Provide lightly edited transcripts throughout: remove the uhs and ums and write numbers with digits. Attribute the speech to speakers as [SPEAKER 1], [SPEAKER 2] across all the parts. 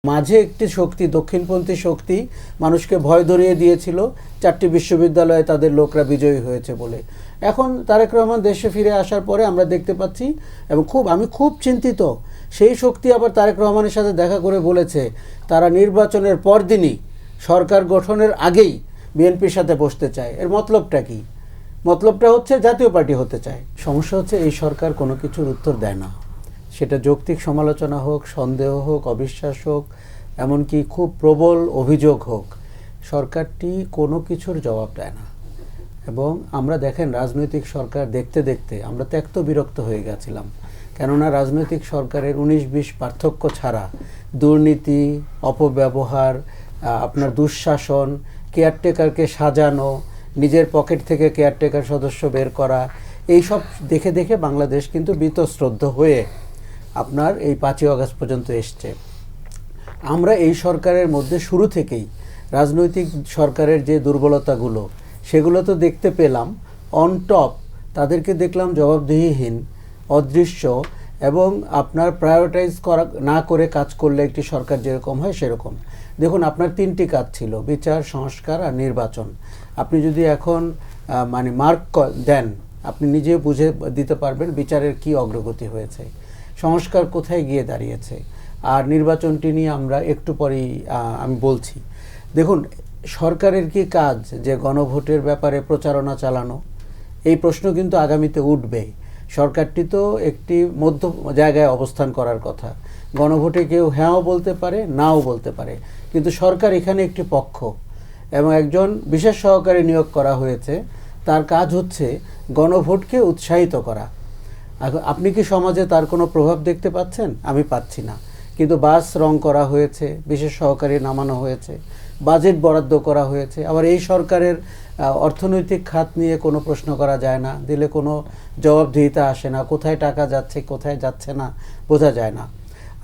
[SPEAKER 1] মাঝে একটি শক্তি, দক্ষিণপন্থী শক্তি মানুষকে ভয় ধরিয়ে দিয়েছিল 4টি বিশ্ববিদ্যালয়ে তাদের লোকরা বিজয়ী হয়েছে বলে। এখন তারেক রহমান দেশে ফিরে আসার পরে আমরা দেখতে পাচ্ছি, এবং আমি খুব চিন্তিত, সেই শক্তি আবার তারেক রহমানের সাথে দেখা করে বলেছে তারা নির্বাচনের পরদিনই সরকার গঠনের আগেই বিএনপির সাথে বসতে চায়। এর মতলবটা কি? মতলবটা হচ্ছে জাতীয় পার্টি হতে চায়। সমস্যা হচ্ছে এই সরকার কোনো কিছুর উত্তর দেয় না, সেটা যৌক্তিক সমালোচনা হোক, সন্দেহ হোক, অবিশ্বাস হোক, এমনকি খুব প্রবল অভিযোগ হোক, সরকারটি কোনো কিছুর জবাব দেয় না। এবং আমরা দেখেন রাজনৈতিক সরকার দেখতে দেখতে আমরা ত্যক্ত বিরক্ত হয়ে গেছিলাম, কেননা রাজনৈতিক সরকারের 19-20 পার্থক্য ছাড়া দুর্নীতি, অপব্যবহার, আপনার দুঃশাসন, কেয়ারটেকারকে সাজানো, নিজের পকেট থেকে কেয়ারটেকার সদস্য বের করা, এই সব দেখে দেখে বাংলাদেশ কিন্তু বীতশ্রদ্ধ হয়ে আপনার এই 5ই আগস্ট পর্যন্ত এসছে। আমরা এই সরকারের মধ্যে শুরু থেকেই রাজনৈতিক সরকারের যে দুর্বলতাগুলো সেগুলো তো দেখতে পেলাম, অন টপ তাদেরকে দেখলাম জবাবদিহিহীন, অদৃশ্য, এবং আপনার প্রায়োরিটাইজ করা না করে কাজ করলে একটি সরকার যেরকম হয় সেরকম। দেখুন, আপনার 3টি কাজ ছিল, বিচার, সংস্কার আর নির্বাচন। আপনি যদি এখন মার্ক দেন, আপনি নিজে বুঝে দিতে পারবেন বিচারের কি অগ্রগতি হয়েছে, সংস্কার কোথায় গিয়ে দাঁড়িয়েছে, আর নির্বাচনটি নিয়ে আমরা একটু পরেই আমি বলছি। দেখুন, সরকারের কি কাজ যে গণভোটের ব্যাপারে প্রচারণা চালানো? এই প্রশ্ন কিন্তু আগামীতে উঠবে। সরকারটি তো একটি মধ্য জায়গায় অবস্থান করার কথা। গণভোটে কেউ হ্যাঁও বলতে পারে, নাও বলতে পারে, কিন্তু সরকার এখানে একটি পক্ষ, এবং একজন বিশেষ সহকারী নিয়োগ করা হয়েছে, তার কাজ হচ্ছে গণভোটকে উৎসাহিত করা। আপনি কি সমাজে তার কোনো প্রভাব দেখতে পাচ্ছেন? আমি পাচ্ছি না। কিন্তু বাস রং করা হয়েছে, বিশেষ সহকারী নামানো হয়েছে, বাজেট বরাদ্দ করা হয়েছে। আবার এই সরকারের অর্থনৈতিক খাত নিয়ে কোনো প্রশ্ন করা যায় না, দিলে কোনো জবাবদিহিতা আসে না, কোথায় টাকা যাচ্ছে কোথায় যাচ্ছে না বোঝা যায় না।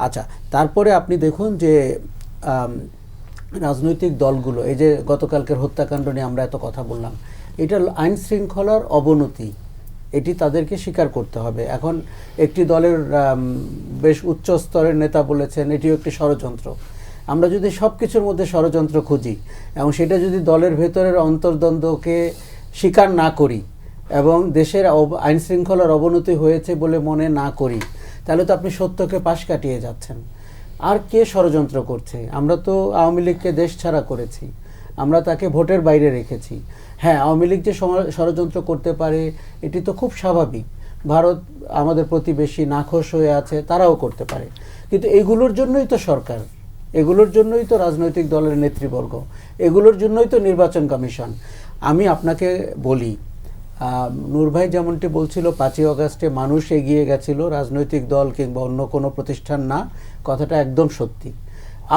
[SPEAKER 1] আচ্ছা, তারপরে আপনি দেখুন যে রাজনৈতিক দলগুলো, এই যে গতকালকের হত্যাকাণ্ড নিয়ে আমরা এত কথা বললাম, এটা আইন শৃঙ্খলার অবনতি, এটি তাদেরকে স্বীকার করতে হবে। এখন একটি দলের বেশ উচ্চ স্তরের নেতা বলেছেন এটিও একটি ষড়যন্ত্র। আমরা যদি সব কিছুর মধ্যে ষড়যন্ত্র খুঁজি এবং সেটা যদি দলের ভেতরের অন্তর্দ্বন্দ্বকে স্বীকার না করি এবং দেশের আইন শৃঙ্খলার অবনতি হয়েছে বলে মনে না করি, তাহলে তো আপনি সত্যকে পাশ কাটিয়ে যাচ্ছেন। আর কে ষড়যন্ত্র করছে? আমরা তো আওয়ামী লীগকে দেশ ছাড়া করেছি, আমরা তাকে ভোটের বাইরে রেখেছি। হ্যাঁ, আওয়ামী লীগ যে ষড়যন্ত্র করতে পারে এটি তো খুব স্বাভাবিক। ভারত আমাদের প্রতিবেশী, নাখোশ হয়ে আছে, তারাও করতে পারে। কিন্তু এগুলোর জন্যই তো সরকার, এগুলোর জন্যই তো রাজনৈতিক দলের নেতৃবর্গ, এগুলোর জন্যই তো নির্বাচন কমিশন। আমি আপনাকে বলি, নূর ভাই যেমনটি বলছিল 5ই আগস্টে মানুষ এগিয়ে গেছিল, রাজনৈতিক দল কিংবা অন্য কোনো প্রতিষ্ঠান না, কথাটা একদম সত্যি।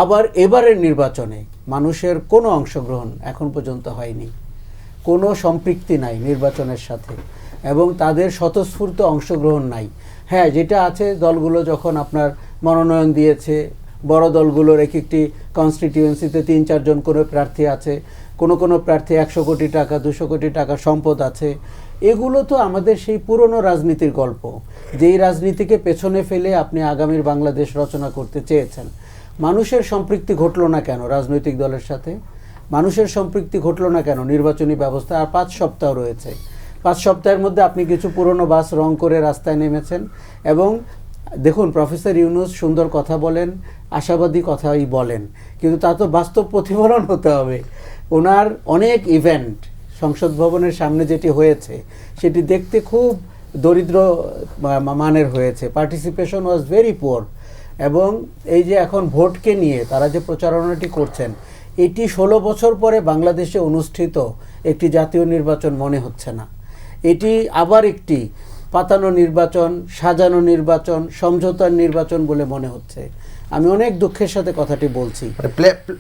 [SPEAKER 1] আবার এবারের নির্বাচনে মানুষের কোনো অংশগ্রহণ এখন পর্যন্ত হয়নি, কোনো সম্পৃক্তি নাই নির্বাচনের সাথে, এবং তাদের স্বতঃস্ফূর্ত অংশগ্রহণ নাই। হ্যাঁ, যেটা আছে, দলগুলো যখন আপনার মনোনয়ন দিয়েছে, বড় দলগুলোর এক একটি কনস্টিটিউয়েন্সিতে 3-4 জন করে প্রার্থী আছে, কোনো প্রার্থী 100 কোটি টাকা 200 কোটি টাকা সম্পদ আছে। এগুলো তো আমাদের সেই পুরনো রাজনীতির গল্প, যেই রাজনীতিকে পেছনে ফেলে আপনি আগামীর বাংলাদেশ রচনা করতে চেয়েছেন। মানুষের সম্পৃক্তি ঘটল না কেন রাজনৈতিক দলের সাথে? মানুষের সম্পৃক্তি ঘটল না কেন নির্বাচনী ব্যবস্থা? আর 5 সপ্তাহ রয়েছে, 5 সপ্তাহের মধ্যে আপনি কিছু পুরনো বাস রং করে রাস্তায় নেমেছেন। এবং দেখুন, প্রফেসর ইউনূস সুন্দর কথা বলেন, আশাবাদী কথাই বলেন, কিন্তু তা তো বাস্তব প্রতিফলন হতে হবে। ওনার অনেক ইভেন্ট সংসদ ভবনের সামনে যেটি হয়েছে সেটি দেখতে খুব দরিদ্র মানের হয়েছে, পার্টিসিপেশন ওয়াজ ভেরি পুয়ার। এবং এই যে এখন ভোটকে নিয়ে তারা যে প্রচারণাটি করছেন, এটি 16 বছর পরে বাংলাদেশে অনুষ্ঠিত একটি জাতীয় নির্বাচন মনে হচ্ছে না। এটি আবার একটি পাতানো নির্বাচন, সাজানো নির্বাচন, সমঝোতার নির্বাচন বলে মনে হচ্ছে। আমি অনেক দুঃখের সাথে কথাটি বলছি।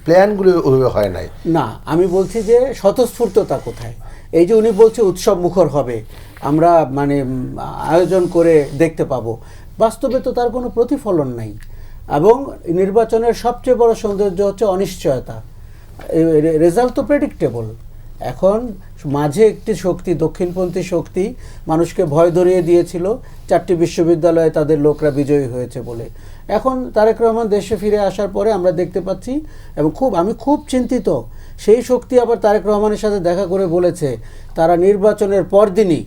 [SPEAKER 2] প্ল্যানগুলো ওইভাবে হয় নাই।
[SPEAKER 1] না, আমি বলছি যে স্বতঃস্ফূর্ততা কোথায়? এই যে উনি বলছে উৎসব মুখর হবে, আমরা আয়োজন করে দেখতে পাবো, বাস্তবে তো তার কোনো প্রতিফলন নাই। এবং নির্বাচনের সবচেয়ে বড় সৌন্দর্য হচ্ছে অনিশ্চয়তা, রেজাল্ট তো প্রেডিক্টেবল। এখন মাঝে একটি শক্তি, দক্ষিণপন্থী শক্তি মানুষকে ভয় ধরিয়ে দিয়েছিল 4টি বিশ্ববিদ্যালয়ে তাদের লোকরা বিজয়ী হয়েছে বলে। এখন তারেক রহমান দেশে ফিরে আসার পরে আমরা দেখতে পাচ্ছি এবং আমি খুব চিন্তিত, সেই শক্তি আবার তারেক রহমানের সাথে দেখা করে বলেছে তারা নির্বাচনের পরদিনই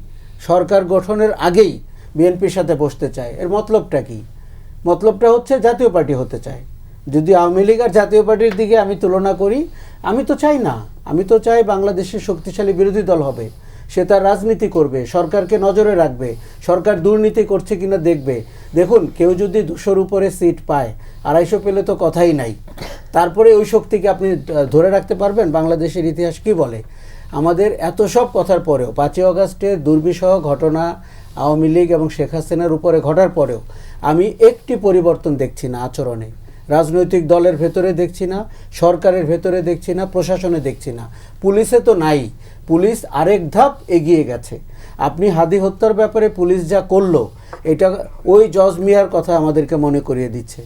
[SPEAKER 1] সরকার গঠনের আগেই বিএনপির সাথে বসতে চায়। এর মতলবটা কি? মতলবটা হচ্ছে জাতীয় পার্টি হতে চায়। যদি আওয়ামী লীগ আর জাতীয় পার্টির দিকে আমি তুলনা করি, আমি তো চাই না, আমি তো চাই বাংলাদেশের শক্তিশালী বিরোধী দল হবে, সে তার রাজনীতি করবে, সরকারকে নজরে রাখবে, সরকার দুর্নীতি করছে কিনা দেখবে। দেখুন, কেউ যদি 200-র উপরে সিট পায়, 250 পেলে তো কথাই নাই, তারপরে ওই শক্তিকে আপনি ধরে রাখতে পারবেন? বাংলাদেশের ইতিহাস কি বলে? আমাদের এত সব কথার পরেও 5ই আগস্টের দুর্বিষহ ঘটনা আওয়ামী লীগ এবং শেখ হাসিনার উপরে ঘটার পরেও আমি একটি পরিবর্তন দেখছি না আচরণে। রাজনৈতিক দলের ভেতরে দেখছি না, সরকারের ভেতরে দেখছি না, প্রশাসনে দেখছি না, পুলিশে তো নাই। পুলিশ আরেক ধাপ এগিয়ে গেছে। আপনি হাদি হত্যার ব্যাপারে পুলিশ যা করলো, এটা ওই জজ মিয়ার কথা আমাদেরকে মনে করিয়ে দিচ্ছে।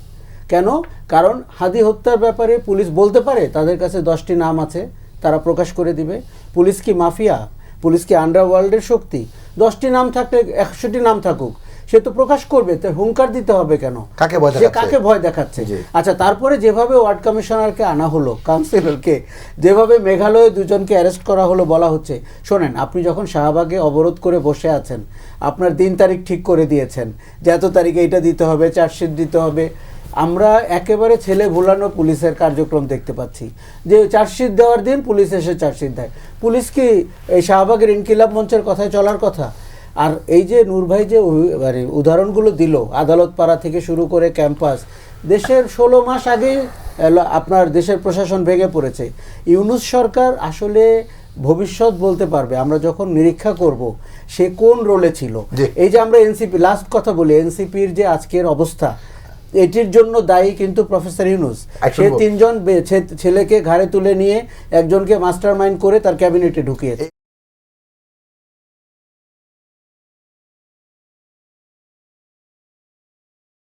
[SPEAKER 1] কেন? কারণ হাদি হত্যার ব্যাপারে পুলিশ বলতে পারে তাদের কাছে 10টি নাম আছে, তারা প্রকাশ করে দিবে। পুলিশ কি মাফিয়া? পুলিশ কি আন্ডারওয়ার্ল্ডের শক্তি? 10টি নাম থাকলে 100টি নাম থাকুক, সে তো প্রকাশ করবে। তো হুঙ্কার দিতে হবে কেন? কাকে ভয় দেখাচ্ছে? আচ্ছা, তারপরে যেভাবে ওয়ার্ড কমিশনারকে আনা হলো, কাউন্সিলরকে যেভাবে মেঘালয়ে 2জনকে অ্যারেস্ট করা হলো, বলা হচ্ছে শোনেন, আপনি যখন শাহবাগে অবরোধ করে বসে আছেন, আপনার দিন তারিখ ঠিক করে দিয়েছেন যে এত তারিখে এটা দিতে হবে, চার্জশিট দিতে হবে। আমরা একেবারে ছেলে ভুলানো পুলিশের কার্যক্রম দেখতে পাচ্ছি যে চার্জশিট দেওয়ার দিন পুলিশ এসে চার্জশিট দেয়। পুলিশ কি এই শাহবাগের ইনকিলাব মঞ্চের কথায় চলার কথা? আর এই যে নূর ভাই যে উদাহরণগুলো দিল, আদালত পাড়া থেকে শুরু করে ক্যাম্পাস, দেশের 16 মাস আগেই আপনার দেশের প্রশাসন ভেঙে পড়েছে। ইউনূস সরকার আসলে ভবিষ্যৎ বলতে পারবে, আমরা যখন নিরীক্ষা করব সে কোন রোলে ছিল। এই যে আমরা এনসিপি, লাস্ট কথা বলি, এনসিপির যে আজকের অবস্থা, এটির জন্য দায়ী কিন্তু প্রফেসর ইউনূস। সে 3জন ছেলেকে ঘাড়ে তুলে নিয়ে একজনকে মাস্টার মাইন্ড করে তার ক্যাবিনেটে ঢুকিয়েছে।